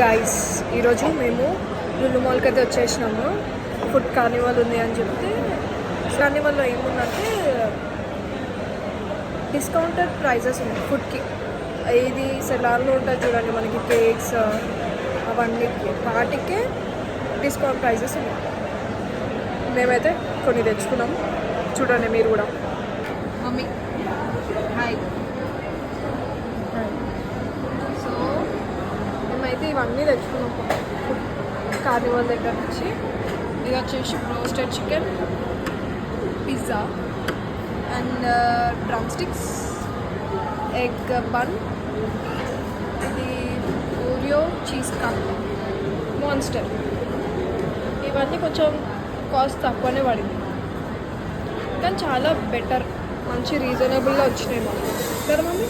Guys ఈరోజు మేము లులు మాల్కి అయితే వచ్చేసినాము. ఫుడ్ కార్నివాల్ ఉంది అని చెప్తే కార్నివాల్లో ఏముందంటే డిస్కౌంటెడ్ ప్రైజెస్ ఉన్నాయి ఫుడ్కి. ఇది సెలార్లో ఉంటుంది చూడండి, మనకి కేక్స్ అవన్నీ వాటికే డిస్కౌంట్ ప్రైజెస్ ఉన్నాయి. మేమైతే కొన్ని తెచ్చుకున్నాము, చూడండి మీరు కూడా. Mummy hi. సో మేమైతే ఇవన్నీ తెచ్చుకున్నాం కార్నివాల్ దగ్గర నుంచి. ఇది వచ్చేసి roasted chicken, pizza and drum sticks, egg bun, ఇది ఓరియో చీజ్ కప్, మాన్స్టర్. ఇవన్నీ కొంచెం కాస్ట్ తక్కువనే పడింది, కానీ చాలా బెటర్, మంచి రీజనబుల్గా వచ్చినాయి మాకు కదా మమ్మీ.